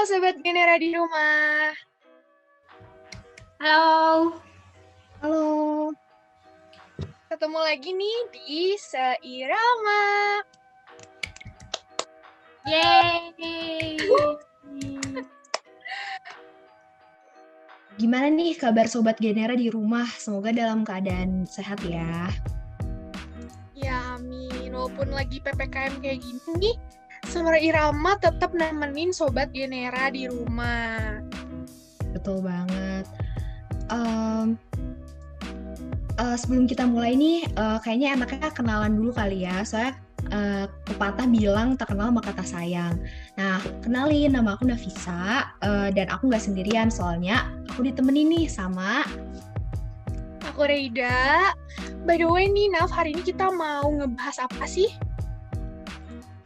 Sobat Genera di rumah. Halo. Halo. Ketemu lagi nih di Seirama. Yeay. Gimana nih kabar Sobat Genera di rumah? Semoga dalam keadaan sehat ya. Ya amin, walaupun lagi PPKM kayak gini nih, Suara Irama tetap nemenin Sobat Genera di rumah. Betul banget. Sebelum kita mulai nih, kayaknya enaknya kenalan dulu kali ya. Soalnya pepatah bilang tak kenal maka tak sayang. Nah, kenalin, nama aku Nafisa, dan aku nggak sendirian soalnya aku ditemenin nih sama Aku Reida. By the way nih, Naf, hari ini kita mau ngebahas apa sih?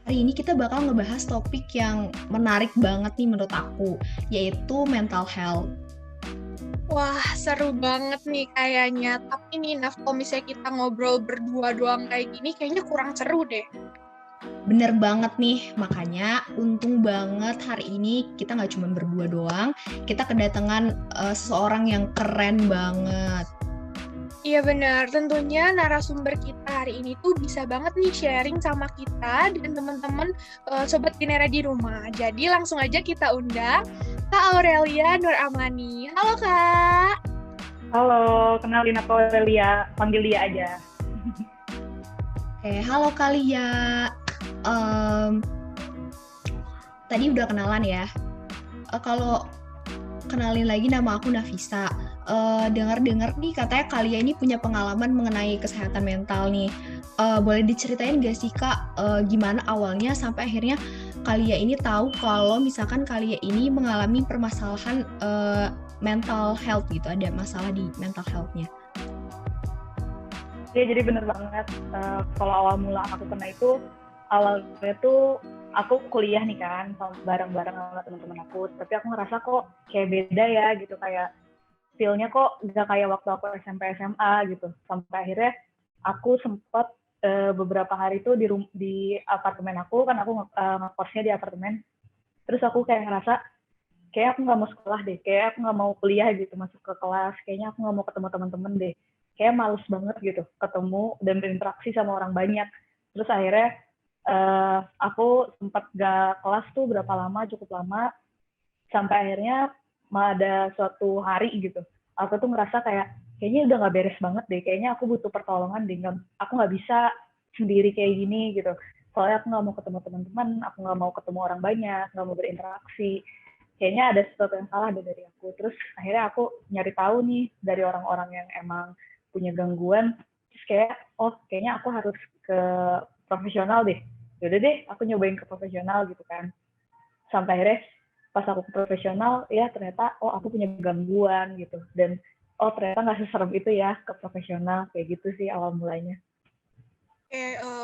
Hari ini kita bakal ngebahas topik yang menarik banget nih menurut aku, yaitu mental health. Wah, seru banget nih kayaknya. Tapi nih, Naf, kalau misalnya kita ngobrol berdua doang kayak gini, kayaknya kurang seru deh. Bener banget nih, makanya untung banget hari ini kita nggak cuma berdua doang, kita kedatangan seseorang yang keren banget. Iya benar, tentunya narasumber kita hari ini tuh bisa banget nih sharing sama kita dan teman-teman Sobat Genera di rumah. Jadi langsung aja kita undang Kak Aurelia Nur Amani. Halo Kak. Halo, kenalin aku Aurelia, panggil dia aja. Oke, halo Kalia. Tadi udah kenalan ya. Kalau kenalin lagi, nama aku Nafisa. Dengar-dengar nih katanya Kalia ini punya pengalaman mengenai kesehatan mental nih. Boleh diceritain gak sih Kak, gimana awalnya sampai akhirnya Kalia ini tahu kalau misalkan Kalia ini mengalami permasalahan mental health gitu, ada masalah di mental health-nya. Ya, jadi bener banget. Kalau awal mula aku kena itu, awalnya tuh aku kuliah nih kan, bareng-bareng sama teman-teman aku. Tapi aku ngerasa kok kayak beda ya gitu, kayak feel-nya kok gak kayak waktu aku SMP SMA gitu. Sampai akhirnya aku sempat beberapa hari itu di apartemen aku, kan aku ngekosnya di apartemen. Terus aku kayak ngerasa kayak aku nggak mau sekolah deh, kayak aku nggak mau kuliah gitu, masuk ke kelas, kayaknya aku nggak mau ketemu teman-teman deh, kayak males banget gitu ketemu dan berinteraksi sama orang banyak. Terus akhirnya aku sempat gak kelas tuh berapa lama, cukup lama, sampai akhirnya ada suatu hari gitu, aku tuh ngerasa kayaknya udah nggak beres banget deh, kayaknya aku butuh pertolongan deh, aku nggak bisa sendiri kayak gini gitu, soalnya aku nggak mau ketemu teman-teman, aku nggak mau ketemu orang banyak, nggak mau berinteraksi, kayaknya ada sesuatu yang salah dari aku. Terus akhirnya aku nyari tahu nih dari orang-orang yang emang punya gangguan, terus kayak kayaknya aku harus ke profesional deh. Yaudah deh, aku nyobain ke profesional gitu kan. Sampai akhirnya pas aku ke profesional, ya ternyata aku punya gangguan gitu, dan ternyata nggak seserem itu ya ke profesional, kayak gitu sih awal mulanya.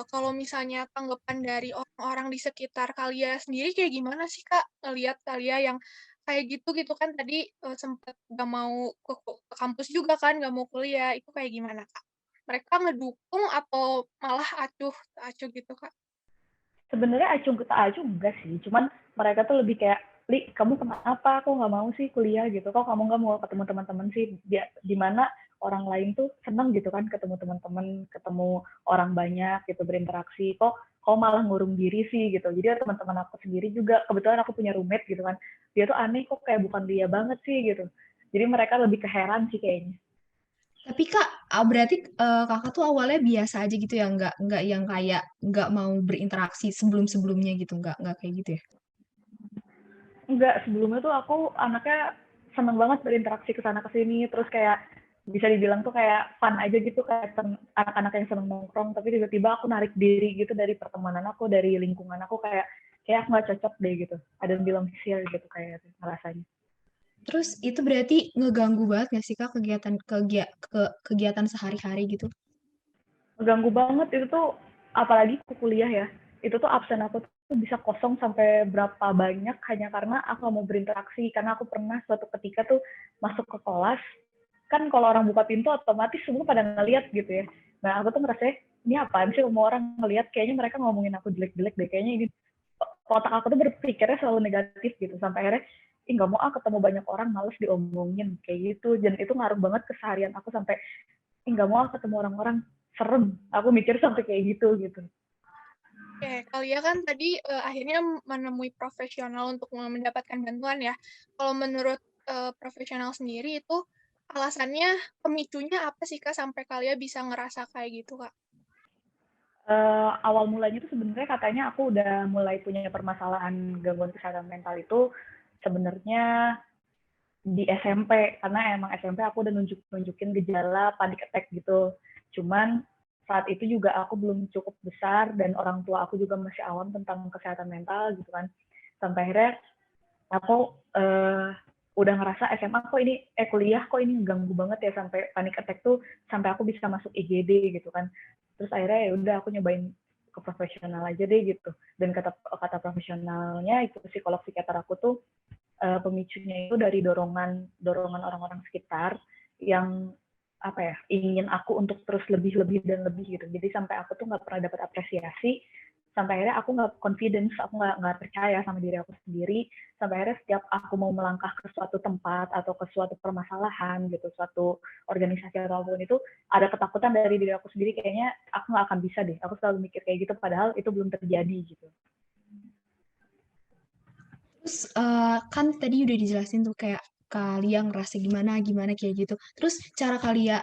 Kalau misalnya tanggapan dari orang-orang di sekitar Kalia sendiri kayak gimana sih Kak? Ngelihat Kalia yang kayak gitu kan tadi sempat gak mau ke kampus juga kan, gak mau kuliah, itu kayak gimana Kak? Mereka ngedukung atau malah acuh gitu Kak? Sebenarnya acung kita acung enggak sih, cuman mereka tuh lebih kayak, Li, kamu kenapa kok nggak mau sih kuliah gitu, kok kamu nggak mau ketemu teman-teman sih, di mana orang lain tuh seneng gitu kan ketemu teman-teman, ketemu orang banyak gitu, berinteraksi, kok malah ngurung diri sih gitu. Jadi teman-teman aku sendiri juga, kebetulan aku punya roommate gitu kan, dia tuh aneh kok kayak bukan dia banget sih gitu. Jadi mereka lebih keheran sih kayaknya. Tapi Kak, berarti Kakak tuh awalnya biasa aja gitu ya, nggak yang kayak nggak mau berinteraksi sebelum-sebelumnya gitu, nggak kayak gitu ya? Enggak, sebelumnya tuh aku anaknya seneng banget berinteraksi ke sana ke sini, terus kayak bisa dibilang tuh kayak fun aja gitu, kayak anak-anak yang seneng nongkrong, tapi tiba-tiba aku narik diri gitu dari pertemanan aku, dari lingkungan aku, kayak aku nggak cocok deh gitu. Ada yang bilang sih gitu kayak rasanya. Terus itu berarti ngeganggu banget nggak sih Kak kegiatan sehari-hari gitu? Ganggu banget itu tuh, apalagi aku kuliah ya, itu tuh absen aku tuh bisa kosong sampai berapa banyak hanya karena aku mau berinteraksi, karena aku pernah suatu ketika tuh masuk ke kelas, kan kalau orang buka pintu otomatis semua pada ngeliat gitu ya. Nah aku tuh ngerasa ini apaan sih, semua orang ngeliat, kayaknya mereka ngomongin aku jelek-jelek deh, kayaknya ini otak aku tuh berpikirnya selalu negatif gitu, sampai akhirnya nggak mau ketemu banyak orang, males diomongin kayak gitu, dan itu ngaruh banget ke seharian aku, sampai nggak mau ketemu orang-orang, serem, aku mikir sampai kayak gitu gitu. Oke, Kalia kan tadi akhirnya menemui profesional untuk mendapatkan bantuan ya. Kalau menurut profesional sendiri itu alasannya, pemicunya apa sih Kak sampai Kalia bisa ngerasa kayak gitu Kak? Awal mulanya tuh sebenarnya katanya aku udah mulai punya permasalahan gangguan kesehatan mental itu sebenarnya di SMP, karena emang SMP aku udah nunjukin gejala panic attack gitu. Cuman saat itu juga aku belum cukup besar dan orang tua aku juga masih awam tentang kesehatan mental gitu kan. Sampai akhirnya aku udah ngerasa SMA kok ini kuliah kok ini ganggu banget ya, sampai panic attack tuh sampai aku bisa masuk IGD gitu kan. Terus akhirnya ya udah aku nyobain ke profesional aja deh gitu. Dan kata profesionalnya itu psikolog psikiater aku tuh pemicunya itu dari dorongan orang-orang sekitar yang apa ya, ingin aku untuk terus lebih dan lebih gitu. Jadi sampai aku tuh nggak pernah dapat apresiasi, sampai akhirnya aku nggak confidence, aku nggak percaya sama diri aku sendiri, sampai akhirnya setiap aku mau melangkah ke suatu tempat atau ke suatu permasalahan gitu, suatu organisasi atau apapun itu, ada ketakutan dari diri aku sendiri, kayaknya aku nggak akan bisa deh, aku selalu mikir kayak gitu, padahal itu belum terjadi gitu. Terus kan tadi udah dijelasin tuh kayak kalian ngerasa gimana gimana kayak gitu. Terus cara kalian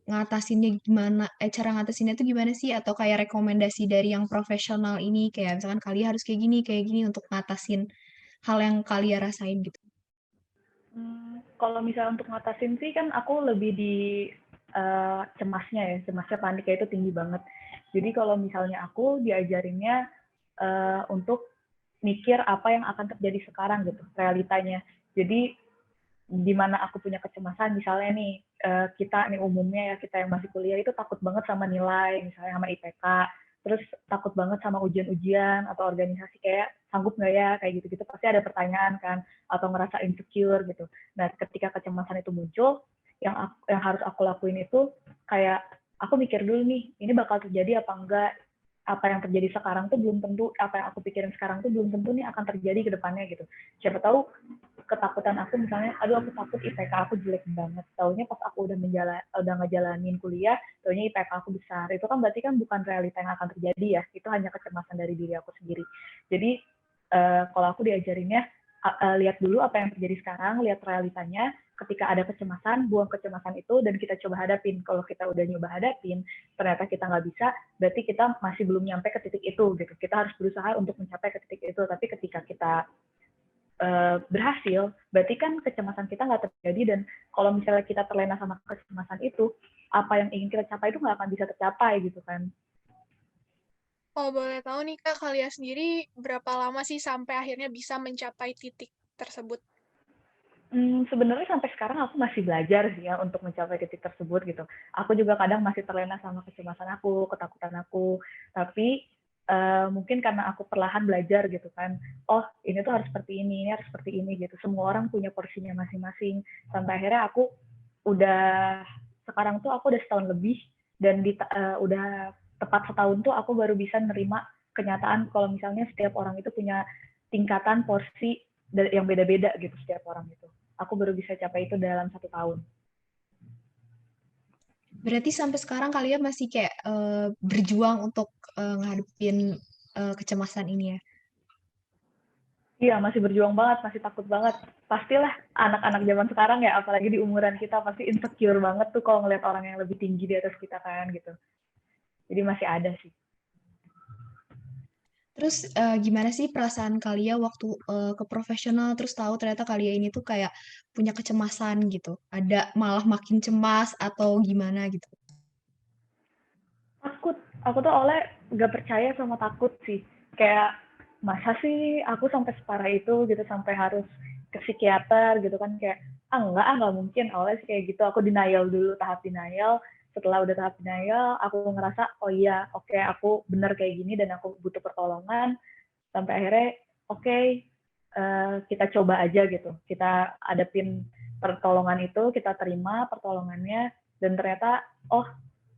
ngatasinnya gimana? Cara ngatasinnya tuh gimana sih? Atau kayak rekomendasi dari yang profesional ini kayak misalkan kalian harus kayak gini untuk ngatasin hal yang kalian rasain gitu. Kalau misalnya untuk ngatasin sih kan aku lebih di cemasnya paniknya itu tinggi banget. Jadi kalau misalnya aku diajarinnya untuk mikir apa yang akan terjadi sekarang gitu, realitanya. Jadi di mana aku punya kecemasan, misalnya nih kita nih umumnya ya, kita yang masih kuliah itu takut banget sama nilai, misalnya sama IPK, terus takut banget sama ujian-ujian atau organisasi, kayak sanggup nggak ya, kayak gitu-gitu pasti ada pertanyaan kan, atau ngerasa insecure gitu. Nah ketika kecemasan itu muncul, yang harus aku lakuin itu kayak aku mikir dulu nih, ini bakal terjadi apa enggak, apa yang terjadi sekarang tuh belum tentu, apa yang aku pikirin sekarang tuh belum tentu nih akan terjadi ke depannya gitu. Siapa tahu ketakutan aku misalnya, aduh aku takut IPK aku jelek banget. Taunya pas aku udah ngejalanin kuliah, taunya IPK aku besar. Itu kan berarti kan bukan realita yang akan terjadi ya. Itu hanya kecemasan dari diri aku sendiri. Jadi kalau aku diajarinnya lihat dulu apa yang terjadi sekarang, lihat realitanya. Ketika ada kecemasan, buang kecemasan itu dan kita coba hadapin. Kalau kita udah nyoba hadapin, ternyata kita nggak bisa, berarti kita masih belum nyampe ke titik itu gitu. Kita harus berusaha untuk mencapai ke titik itu. Tapi ketika kita berhasil, berarti kan kecemasan kita nggak terjadi, dan kalau misalnya kita terlena sama kecemasan itu, apa yang ingin kita capai itu nggak akan bisa tercapai gitu kan. Kalau boleh tahu nih Kak, Kalia sendiri berapa lama sih sampai akhirnya bisa mencapai titik tersebut? Sebenarnya sampai sekarang aku masih belajar sih ya untuk mencapai titik tersebut gitu. Aku juga kadang masih terlena sama kecemasan aku, ketakutan aku, tapi mungkin karena aku perlahan belajar gitu kan, oh ini tuh harus seperti ini harus seperti ini gitu. Semua orang punya porsinya masing-masing. Sampai akhirnya aku udah, sekarang tuh aku udah setahun lebih, dan udah tepat setahun tuh aku baru bisa nerima kenyataan kalau misalnya setiap orang itu punya tingkatan porsi yang beda-beda gitu setiap orang itu. Aku baru bisa capai itu dalam 1 tahun. Berarti sampai sekarang kalian masih kayak berjuang untuk ngadepin kecemasan ini ya. Iya, masih berjuang banget, masih takut banget. Pastilah anak-anak zaman sekarang ya, apalagi di umuran kita, pasti insecure banget tuh kalau ngeliat orang yang lebih tinggi di atas kita kan gitu. Jadi masih ada sih. Terus gimana sih perasaan kalian waktu ke profesional terus tahu ternyata kalian ini tuh kayak punya kecemasan gitu? Ada malah makin cemas atau gimana gitu? Takut, aku tuh oleh gak percaya sama takut sih. Kayak masa sih aku sampai separah itu gitu, sampai harus ke psikiater gitu kan, kayak enggak mungkin. Awalnya sih kayak gitu, aku denial dulu, tahap denial. Setelah udah tahap denial, aku ngerasa oh iya, oke, aku bener kayak gini dan aku butuh pertolongan. Sampai akhirnya oke, kita coba aja gitu, kita adepin pertolongan itu, kita terima pertolongannya, dan ternyata oh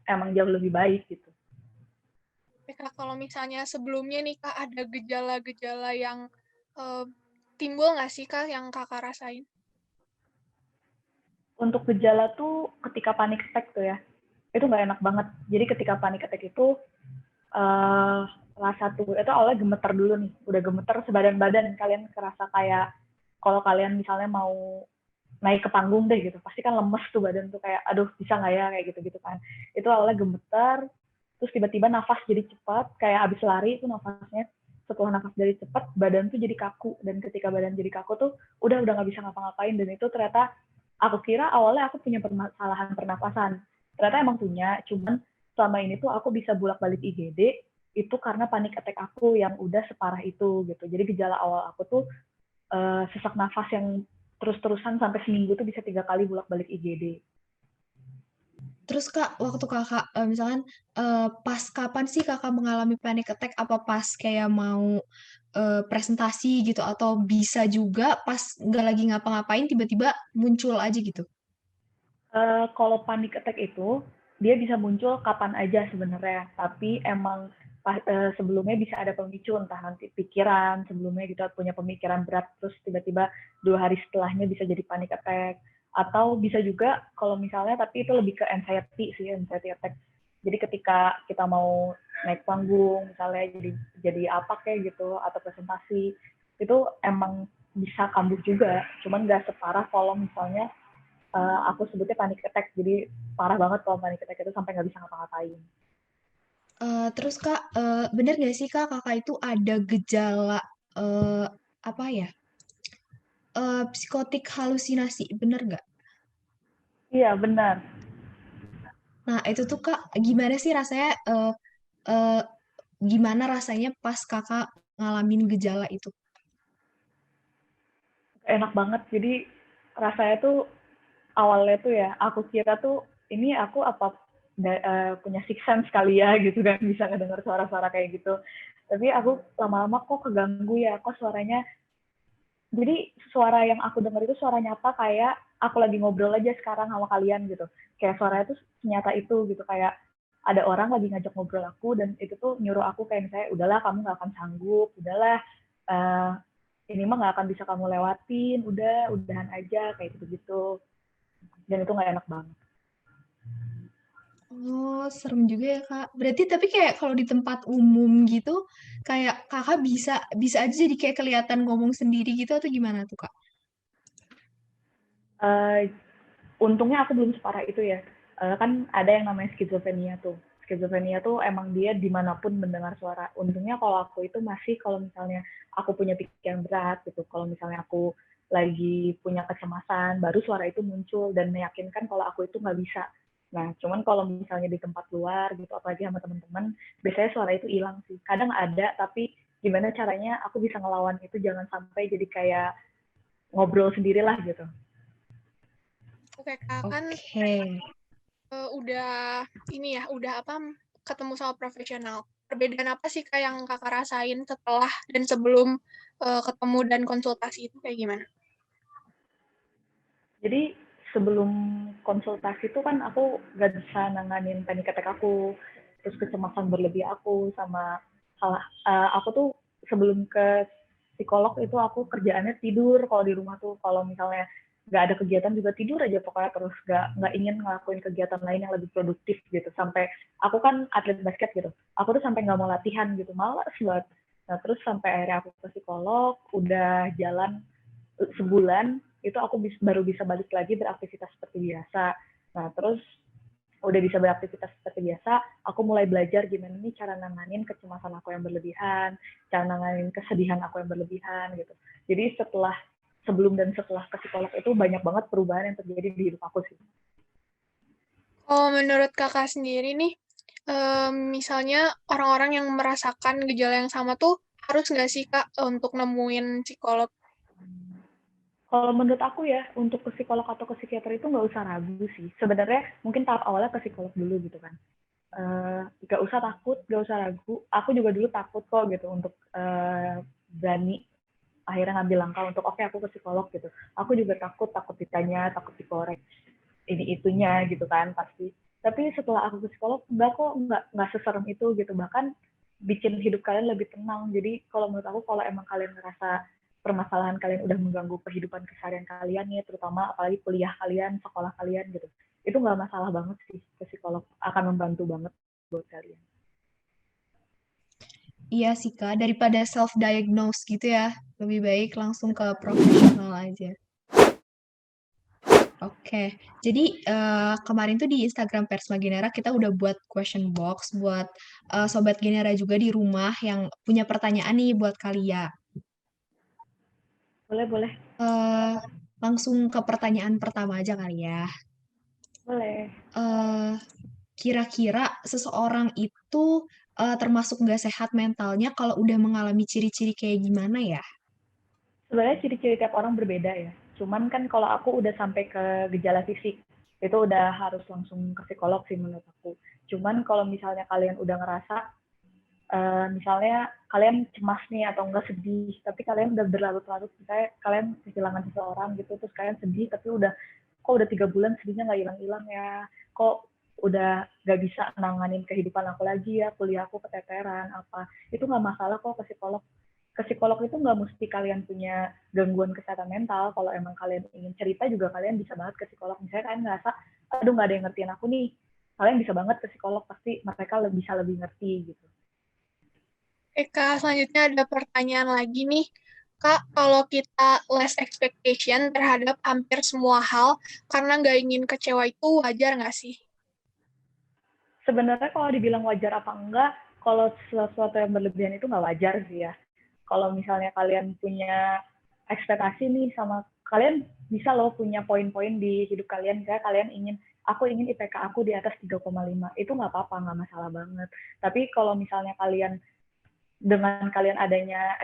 emang jauh lebih baik gitu. Kak, kalau misalnya sebelumnya nih Kak, ada gejala-gejala yang, eee, timbul nggak sih Kak, yang Kakak rasain? Untuk gejala tuh ketika panic attack tuh ya, itu nggak enak banget. Jadi ketika panic attack itu eh rasa tubuh itu awalnya gemeter dulu nih, udah gemeter sebadan badan, kalian kerasa kayak kalau kalian misalnya mau naik ke panggung deh gitu, pasti kan lemes tuh badan tuh kayak aduh bisa nggak ya kayak gitu gitu kan. Itu awalnya gemeter, terus tiba-tiba nafas jadi cepat kayak habis lari itu nafasnya. Setelah nafas jadi cepat badan tuh jadi kaku, dan ketika badan jadi kaku tuh udah nggak bisa ngapa-ngapain. Dan itu ternyata aku kira awalnya aku punya permasalahan pernapasan, ternyata emang punya, cuman selama ini tuh aku bisa bolak-balik IGD itu karena panik attack aku yang udah separah itu gitu. Jadi gejala awal aku tuh sesak nafas yang terus-terusan sampai seminggu tuh bisa 3 kali bolak-balik IGD. Terus Kak, waktu Kakak, misalkan, pas kapan sih Kakak mengalami panic attack? Apa pas kayak mau, presentasi gitu atau bisa juga pas nggak lagi ngapa-ngapain tiba-tiba muncul aja gitu? Kalau panic attack itu dia bisa muncul kapan aja sebenarnya, tapi emang sebelumnya bisa ada pemicu, entah nanti pikiran sebelumnya gitu punya pemikiran berat terus tiba-tiba 2 hari setelahnya bisa jadi panic attack, atau bisa juga kalau misalnya, tapi itu lebih ke anxiety sih, anxiety attack. Jadi ketika kita mau naik panggung misalnya jadi apa kayak gitu atau presentasi itu emang bisa kambuh juga, cuman nggak separah kalau misalnya aku sebutnya panic attack. Jadi parah banget kalau panic attack itu sampai nggak bisa ngapa-ngapain. Terus Kak, bener nggak sih Kak, Kakak itu ada gejala, apa ya, psikotik halusinasi, bener nggak? Iya benar. Nah, itu tuh Kak, gimana sih rasanya, eee, gimana rasanya pas Kakak ngalamin gejala itu? Enak banget. Jadi rasanya tuh awalnya tuh ya aku kira tuh ini aku apa punya six sense kali ya gitu kan, bisa ngedengar suara-suara kayak gitu. Tapi aku lama-lama kok keganggu ya, kok suaranya, jadi suara yang aku dengar itu suara nyata kayak aku lagi ngobrol aja sekarang sama kalian gitu. Kayak suaranya tuh senyata itu gitu, kayak ada orang lagi ngajak ngobrol aku dan itu tuh nyuruh aku kayak misalnya udahlah kamu nggak akan sanggup, udahlah uh, ini mah nggak akan bisa kamu lewatin, udahan aja kayak gitu-gitu. Dan itu nggak enak banget. Oh, serem juga ya, Kak. Berarti tapi kayak kalau di tempat umum gitu, kayak Kakak bisa bisa aja jadi kayak kelihatan ngomong sendiri gitu atau gimana tuh, Kak? Uh, Untungnya aku belum separah itu ya. Kan ada yang namanya skizofrenia tuh. Skizofrenia tuh emang dia dimanapun mendengar suara. Untungnya kalau aku itu masih, kalau misalnya aku punya pikiran berat gitu, kalau misalnya aku lagi punya kecemasan, baru suara itu muncul dan meyakinkan kalau aku itu nggak bisa. Nah, cuman kalau misalnya di tempat luar gitu, apalagi sama teman-teman, biasanya suara itu hilang sih. Kadang ada, tapi gimana caranya aku bisa ngelawan itu jangan sampai jadi kayak ngobrol sendirilah gitu. Oke Kak, kan, Oke. udah ini ya, udah apa, ketemu sama profesional. Perbedaan apa sih Kak, yang Kakak rasain setelah dan sebelum, ketemu dan konsultasi itu kayak gimana? Jadi sebelum konsultasi itu kan aku gak bisa nanganin panic attack aku, terus kecemasan berlebih aku, sama salah aku tuh sebelum ke psikolog itu aku kerjaannya tidur kalau di rumah tuh, kalau misalnya nggak ada kegiatan juga tidur aja pokoknya, terus nggak ingin ngelakuin kegiatan lain yang lebih produktif gitu, sampai aku kan atlet basket gitu, aku tuh sampai nggak mau latihan gitu, malas banget. Nah terus sampai akhirnya aku ke psikolog, udah jalan sebulan itu aku baru bisa balik lagi beraktivitas seperti biasa. Nah terus udah bisa beraktivitas seperti biasa, aku mulai belajar gimana nih cara nanganin kecemasan aku yang berlebihan, cara nanganin kesedihan aku yang berlebihan gitu. Jadi sebelum dan setelah ke psikolog itu banyak banget perubahan yang terjadi di hidup aku sih. Kalau menurut Kakak sendiri nih, misalnya orang-orang yang merasakan gejala yang sama tuh harus nggak sih Kak, untuk nemuin psikolog? Kalau menurut aku ya, untuk ke psikolog atau ke psikiater itu nggak usah ragu sih. Sebenarnya mungkin tahap awalnya ke psikolog dulu gitu kan. Nggak usah takut, nggak usah ragu. Aku juga dulu takut kok gitu untuk berani akhirnya ngambil langkah untuk oke aku ke psikolog gitu. Aku juga takut ditanya, takut dikorek ini itunya gitu kan pasti. Tapi setelah aku ke psikolog enggak kok, enggak seserem itu gitu. Bahkan bikin hidup kalian lebih tenang. Jadi kalau menurut aku kalau emang kalian ngerasa permasalahan kalian udah mengganggu kehidupan keseharian kalian nih, terutama apalagi kuliah kalian, sekolah kalian gitu, itu nggak masalah banget sih, ke psikolog akan membantu banget buat kalian. Iya sih Kak, daripada self-diagnose gitu ya, lebih baik langsung ke profesional aja. Oke, jadi kemarin tuh di Instagram Persma Genera kita udah buat question box buat Sobat Genera juga di rumah yang punya pertanyaan nih buat Kalia. Boleh. Eh, Langsung ke pertanyaan pertama aja kali ya. Boleh. Eh, Kira-kira seseorang itu termasuk nggak sehat mentalnya kalau udah mengalami ciri-ciri kayak gimana ya? Sebenarnya ciri-ciri tiap orang berbeda ya. Cuman kan kalau aku udah sampai ke gejala fisik, itu udah harus langsung ke psikolog sih menurut aku. Cuman kalau misalnya kalian udah ngerasa, misalnya kalian cemas nih atau enggak sedih, tapi kalian udah berlarut-larut, misalnya kalian kehilangan seseorang gitu, terus kalian sedih, tapi kok udah 3 bulan sedihnya nggak hilang-hilang ya, kok udah nggak bisa nanganin kehidupan aku lagi ya, kuliah aku keteteran, apa, itu nggak masalah kok ke psikolog. Ke psikolog itu nggak mesti kalian punya gangguan kesehatan mental. Kalau emang kalian ingin cerita juga kalian bisa banget ke psikolog. Misalnya kalian ngerasa, aduh nggak ada yang ngertiin aku nih, kalian bisa banget ke psikolog, pasti mereka bisa lebih ngerti gitu. Kak, selanjutnya ada pertanyaan lagi nih. Kak, kalau kita less expectation terhadap hampir semua hal karena nggak ingin kecewa itu wajar nggak sih? Sebenarnya kalau dibilang wajar apa enggak, kalau sesuatu yang berlebihan itu nggak wajar sih ya. Kalau misalnya kalian punya ekspektasi nih sama kalian bisa loh punya poin-poin di hidup kalian, kayak kalian aku ingin IPK aku di atas 3,5, itu nggak apa-apa, nggak masalah banget. Tapi kalau misalnya kalian dengan kalian adanya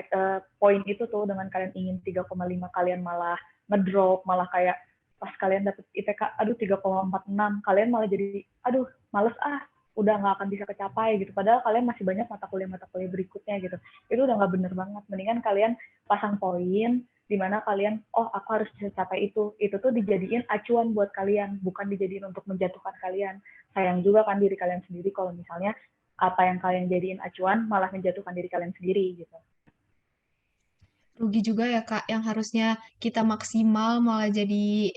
poin itu tuh, dengan kalian ingin 3,5 kalian malah ngedrop, malah kayak pas kalian dapet IPK aduh 3,46, kalian malah jadi aduh males udah nggak akan bisa kecapai gitu, padahal kalian masih banyak mata kuliah berikutnya gitu. Itu udah nggak bener banget. Mendingan kalian pasang poin di mana kalian, oh aku harus bisa capai itu tuh dijadiin acuan buat kalian, bukan dijadiin untuk menjatuhkan kalian. Sayang juga kan diri kalian sendiri kalau misalnya apa yang kalian jadiin acuan malah menjatuhkan diri kalian sendiri gitu. Rugi juga ya Kak, yang harusnya kita maksimal malah jadi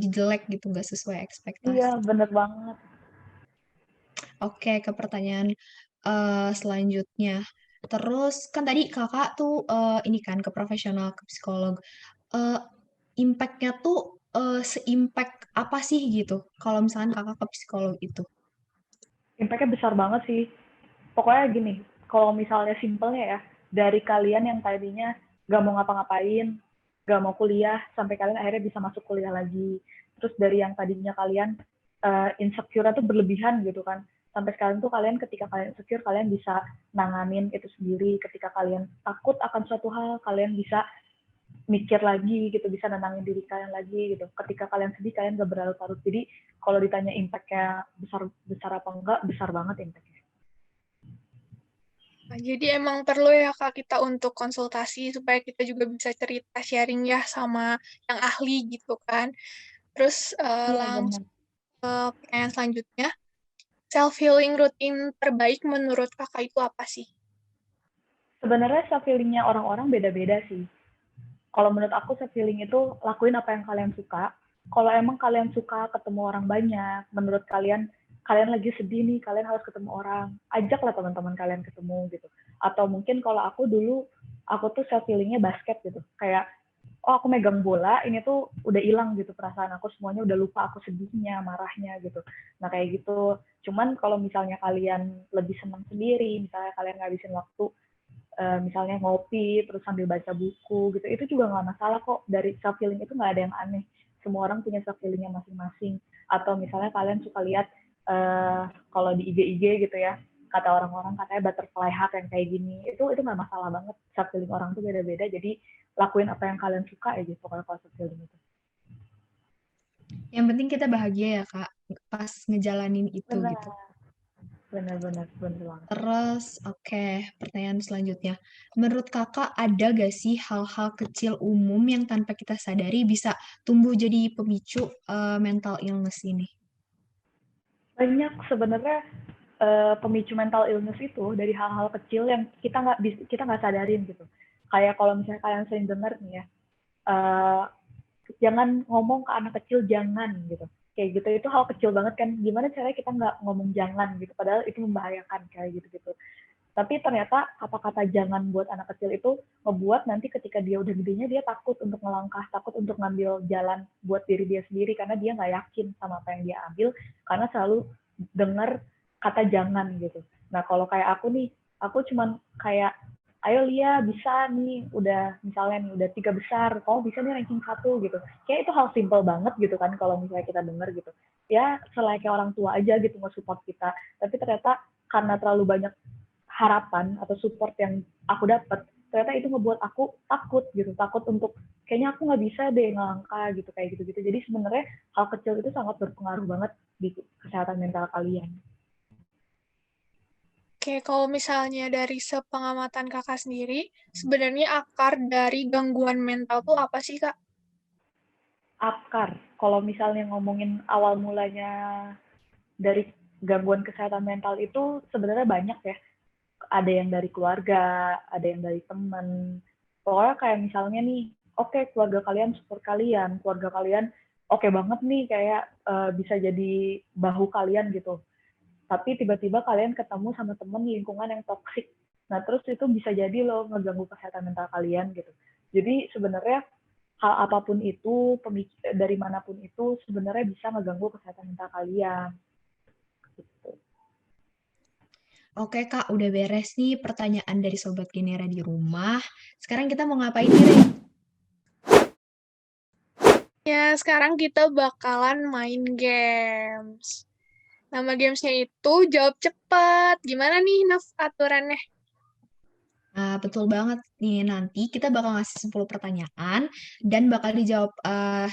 jelek gitu, nggak sesuai Iya, ekspektasi. bener banget. Oke, ke pertanyaan selanjutnya. Terus kan tadi kakak tuh ini kan ke profesional, ke psikolog. Eh, Impact-nya tuh se-impact apa sih gitu? Kalau misalkan kakak ke psikolog itu. Impact-nya besar banget sih. Pokoknya gini, kalau misalnya simpelnya ya, dari kalian yang tadinya gak mau ngapa-ngapain, gak mau kuliah, sampai kalian akhirnya bisa masuk kuliah lagi. Terus dari yang tadinya kalian insecure tuh berlebihan gitu kan, sampai sekarang tuh kalian ketika kalian insecure, kalian bisa nanganin itu sendiri. Ketika kalian takut akan suatu hal, kalian bisa mikir lagi gitu, bisa nenangin diri kalian lagi gitu. Ketika kalian sedih, kalian gak berlarut-larut. Jadi kalau ditanya impact-nya besar apa enggak, besar banget impact-nya. Nah, jadi emang perlu ya Kak kita untuk konsultasi supaya kita juga bisa cerita sharing ya sama yang ahli gitu kan. Terus Iya benar. langsung ke pertanyaan selanjutnya, self healing routine terbaik menurut Kakak itu apa sih? Sebenarnya self healingnya orang-orang beda-beda sih. Kalau menurut aku self healing itu lakuin apa yang kalian suka. Kalau emang kalian suka ketemu orang banyak, menurut kalian kalian lagi sedih nih, kalian harus ketemu orang, ajaklah teman-teman kalian ketemu gitu. Atau mungkin kalau aku dulu, aku tuh self healingnya basket gitu. Kayak oh aku megang bola, ini tuh udah hilang gitu perasaan aku, semuanya udah lupa aku sedihnya, marahnya gitu. Nah kayak gitu. Cuman kalau misalnya kalian lebih senang sendiri, misalnya kalian ngabisin waktu misalnya ngopi terus sambil baca buku gitu, itu juga nggak masalah kok. Dari self healing itu nggak ada yang aneh, semua orang punya self healingnya masing-masing. Atau misalnya kalian suka lihat kalau di IG gitu ya, kata orang-orang katanya butterfly heart yang kayak gini, itu nggak masalah banget. Self healing orang tuh beda-beda, jadi lakuin apa yang kalian suka aja pokoknya kalau self healing itu. Yang penting kita bahagia ya Kak, pas ngejalanin itu Benar, gitu. benar banget. Terus, oke, pertanyaan selanjutnya. Menurut kakak ada gak sih hal-hal kecil umum yang tanpa kita sadari bisa tumbuh jadi pemicu mental illness ini? Banyak sebenarnya. pemicu mental illness itu dari hal-hal kecil yang kita nggak sadarin gitu. Kayak kalau misalnya kalian sering dengar nih ya, jangan ngomong ke anak kecil, jangan gitu. Kayak gitu, itu hal kecil banget kan. Gimana caranya kita nggak ngomong jangan gitu, padahal itu membahayakan kayak gitu-gitu. Tapi ternyata kata-kata jangan buat anak kecil itu ngebuat nanti ketika dia udah gedenya, dia takut untuk melangkah, takut untuk ngambil jalan buat diri dia sendiri, karena dia nggak yakin sama apa yang dia ambil, karena selalu dengar kata jangan gitu. Nah kalau kayak aku nih, aku cuman kayak, ayo Lia, bisa nih, udah misalnya nih, udah 3 besar, kamu bisa nih ranking 1 gitu. Kayak itu hal simple banget gitu kan, kalau misalnya kita dengar gitu. Ya selayaknya orang tua aja gitu nge-support kita. Tapi ternyata karena terlalu banyak harapan atau support yang aku dapat, ternyata itu ngebuat aku takut gitu, takut untuk kayaknya aku nggak bisa deh ngelangkah gitu, kayak gitu-gitu. Jadi sebenarnya hal kecil itu sangat berpengaruh banget di kesehatan mental kalian. Oke, kalau misalnya dari sepengamatan kakak sendiri, sebenarnya akar dari gangguan mental tuh apa sih, Kak? Akar, kalau misalnya ngomongin awal mulanya dari gangguan kesehatan mental itu sebenarnya banyak ya. Ada yang dari keluarga, ada yang dari teman. Pokoknya kayak misalnya nih, oke, keluarga kalian support kalian, keluarga kalian oke banget nih, kayak bisa jadi bahu kalian gitu. Tapi tiba-tiba kalian ketemu sama temen lingkungan yang toksik. Nah, terus itu bisa jadi loh ngeganggu kesehatan mental kalian gitu. Jadi sebenarnya hal apapun itu, dari manapun itu, sebenarnya bisa ngeganggu kesehatan mental kalian. Gitu. Oke Kak, udah beres nih pertanyaan dari Sobat Genera di rumah. Sekarang kita mau ngapain nih, Re? Ya, sekarang kita bakalan main games. Nama gamesnya itu Jawab Cepat. Gimana nih, Naf, aturannya? Nah, betul banget nih, nanti kita bakal ngasih 10 pertanyaan dan bakal dijawab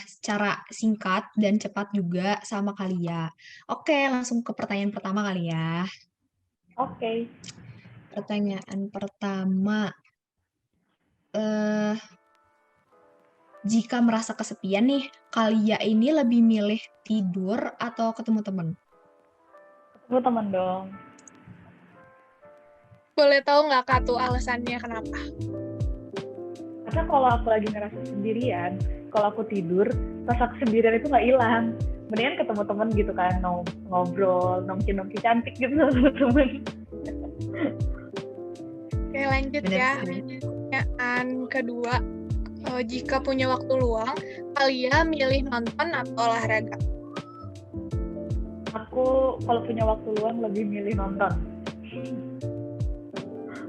secara singkat dan cepat juga sama Kalia. Oke, langsung ke pertanyaan pertama kali ya. Oke. Pertanyaan pertama, eh, jika merasa kesepian nih, Kalia ini lebih milih tidur atau ketemu teman? Ketemu teman dong. Boleh tahu nggak, Kak, tuh alasannya kenapa? Karena kalau aku lagi ngerasa sendirian, kalau aku tidur, rasa kesendirian itu nggak hilang. Mendingan ketemu teman gitu kan, ngobrol, nongki-nongki cantik gitu sama temen. Oke, lanjut Bener ya. sih. Pertanyaan kedua, jika punya waktu luang, kalian milih nonton atau olahraga? Aku kalau punya waktu luang lebih milih nonton.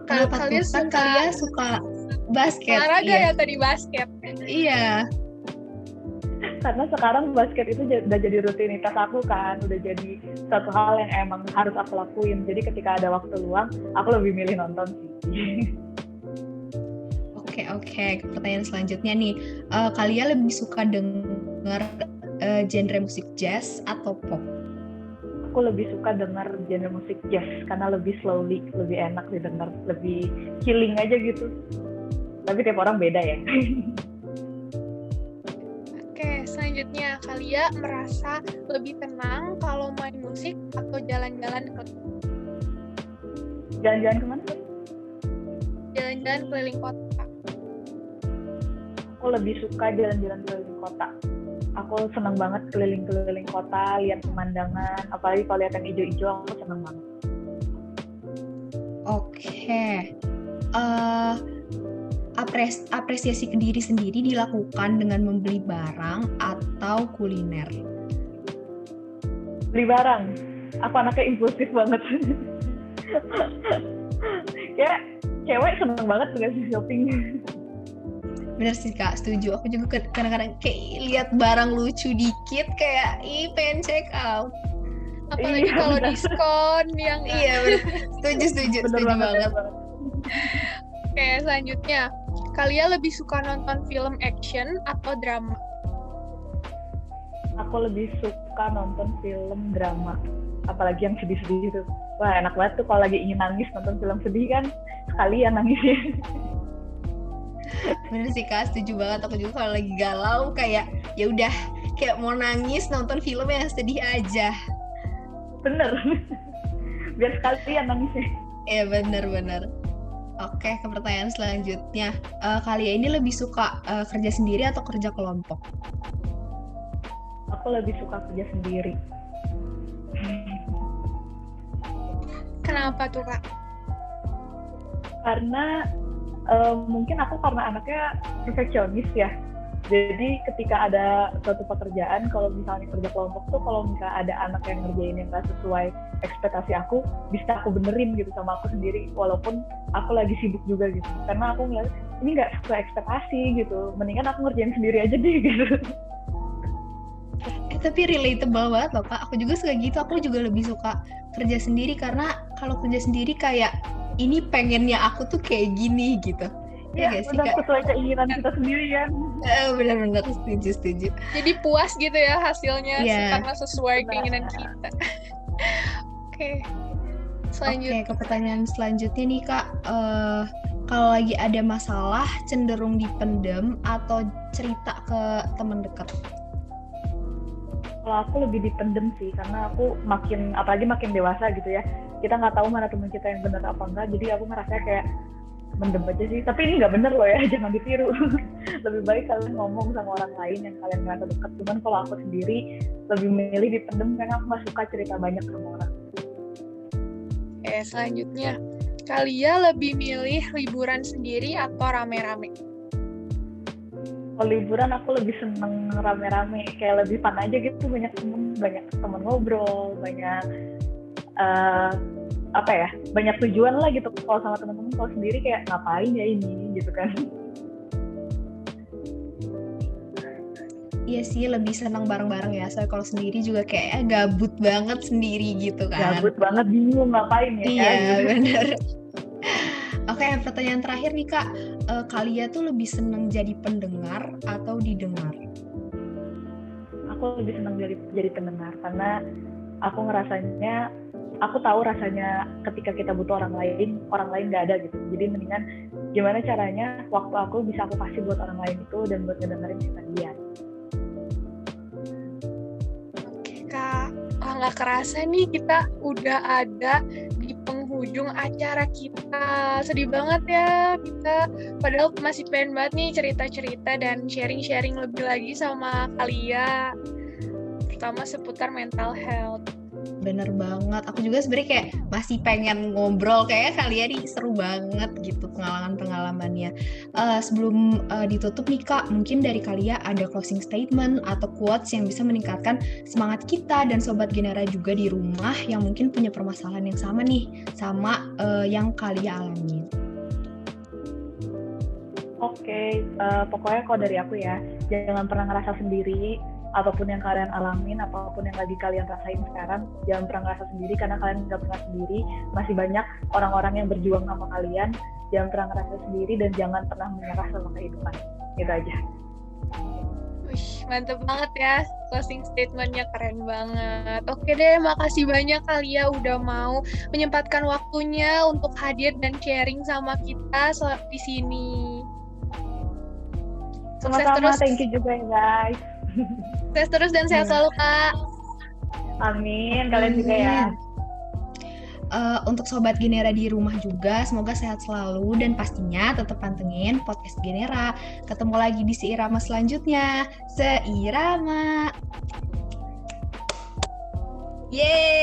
Kalau Kenapa kalian tuh? Kan suka Kalia suka basket. olahraga Iya. ya tadi, basket. Iya. Karena sekarang basket itu udah jadi rutinitas aku kan, udah jadi satu hal yang emang harus aku lakuin. Jadi ketika ada waktu luang, aku lebih milih nonton sih. Oke. Pertanyaan selanjutnya nih, kalian lebih suka denger genre musik jazz atau pop? Aku lebih suka dengar genre musik jazz karena lebih slowly, lebih enak didengar, lebih healing aja gitu. Tapi tiap orang beda ya. Oke, selanjutnya, kalian merasa lebih tenang kalau main musik atau jalan-jalan ke Jalan-jalan kemana? jalan-jalan keliling kota? Aku lebih suka jalan-jalan keliling kota. Aku seneng banget keliling-keliling kota, lihat pemandangan, apalagi kalau lihat yang hijau-hijau, aku seneng banget. Oke. Apresiasi ke diri sendiri dilakukan dengan membeli barang atau kuliner? Beli barang. Aku anaknya impulsif banget. Ya, cewek seneng banget ngasih shopping. Bener sih Kak, setuju. Aku juga kadang-kadang kayak lihat barang lucu dikit kayak pengen check out. Apalagi Iya, kalau benar. diskon yang Iya bener. Setuju Bener banget. Oke, selanjutnya, kalian lebih suka nonton film action atau drama? Aku lebih suka nonton film drama, apalagi yang sedih-sedih itu. Wah, enak banget tuh kalau lagi ingin nangis nonton film sedih kan, sekalian nangisnya. Bener sih Kak, setuju banget. Aku juga kalau lagi galau kayak ya udah kayak mau nangis nonton film yang sedih aja. Bener. biar sekalian nangisnya. Iya benar-benar. Oke, ke pertanyaan selanjutnya. Kalian ini lebih suka kerja sendiri atau kerja kelompok? Aku lebih suka kerja sendiri. Kenapa tuh, Kak? Karena mungkin aku karena anaknya perfeksionis ya. Jadi ketika ada suatu pekerjaan, kalau misalnya kerja kelompok tuh, kalau misalnya ada anak yang ngerjain yang gak sesuai ekspektasi aku, bisa aku benerin gitu sama aku sendiri, walaupun aku lagi sibuk juga gitu. Karena aku ngeliat, ini gak sesuai ekspektasi gitu, mendingan aku ngerjain sendiri aja deh gitu. Tapi relatable banget loh Kak, aku juga suka gitu, aku juga lebih suka kerja sendiri karena kalau kerja sendiri kayak, ini pengennya aku tuh kayak gini gitu. Iya, benar, sesuai keinginan kita sendiri kan. Benar-benar setuju. Jadi puas gitu ya hasilnya karena sesuai keinginan kita. Oke. Selanjutnya. Oke, ke pertanyaan selanjutnya nih Kak. Kalau lagi ada masalah, cenderung dipendam atau cerita ke teman dekat? Kalau aku lebih dipendem sih, karena aku apalagi makin dewasa gitu ya, kita nggak tahu mana teman kita yang benar apa enggak, jadi aku ngerasa kayak mendem aja sih. Tapi ini nggak bener loh ya, jangan ditiru. Lebih baik kalian ngomong sama orang lain yang kalian ngerasa dekat. Cuman kalau aku sendiri lebih milih dipendem karena aku nggak suka cerita banyak sama orang. Selanjutnya, kalian lebih milih liburan sendiri atau rame-rame? Kalau liburan aku lebih seneng rame-rame, kayak lebih fun aja gitu, banyak temen ngobrol, banyak banyak tujuan lah gitu. Kalau sama teman-teman, kalau sendiri kayak ngapain ya ini gitu kan. Iya sih, lebih senang bareng-bareng ya. Soalnya kalau sendiri juga kayak gabut banget sendiri gitu kan. Gabut banget, bingung ngapain ya. Iya, gitu. bener. Oke, pertanyaan terakhir nih Kak. Kalian tuh lebih senang jadi pendengar atau didengar? Aku lebih senang jadi pendengar, karena aku tahu rasanya ketika kita butuh orang lain nggak ada gitu. Jadi mendingan gimana caranya waktu aku bisa aku kasih buat orang lain itu dan buat ngedengerin cerita dia. Kak, nggak kerasa nih kita udah ada di penghujung acara kita. Sedih banget ya kita, padahal masih pengen banget nih cerita-cerita dan sharing-sharing lebih lagi sama kalian, terutama seputar mental health. Bener banget, aku juga sebenarnya kayak masih pengen ngobrol, kayak kalian nih seru banget gitu pengalaman-pengalamannya. Sebelum ditutup nih Kak, mungkin dari kalian ada closing statement atau quotes yang bisa meningkatkan semangat kita dan Sobat Genera juga di rumah yang mungkin punya permasalahan yang sama nih, sama yang kalian alami. Oke, pokoknya kalau dari aku ya, jangan pernah ngerasa sendiri. Apapun yang kalian alamin, apapun yang lagi kalian rasain sekarang, jangan pernah ngerasa sendiri karena kalian nggak pernah sendiri. Masih banyak orang-orang yang berjuang sama kalian. Jangan pernah ngerasa sendiri dan jangan pernah menyerah sama kehidupan. Gitu aja. Wih, mantep banget ya, closing statement-nya keren banget. Oke deh, makasih banyak kalian udah mau menyempatkan waktunya untuk hadir dan sharing sama kita di sini. Sama-sama, thank you juga ya guys. Sukses terus dan sehat selalu Kak. Amin, kalian juga ya. Untuk Sobat Genera di rumah juga, semoga sehat selalu dan pastinya tetap pantengin podcast Genera. Ketemu lagi di Seirama selanjutnya. Seirama. Yeay!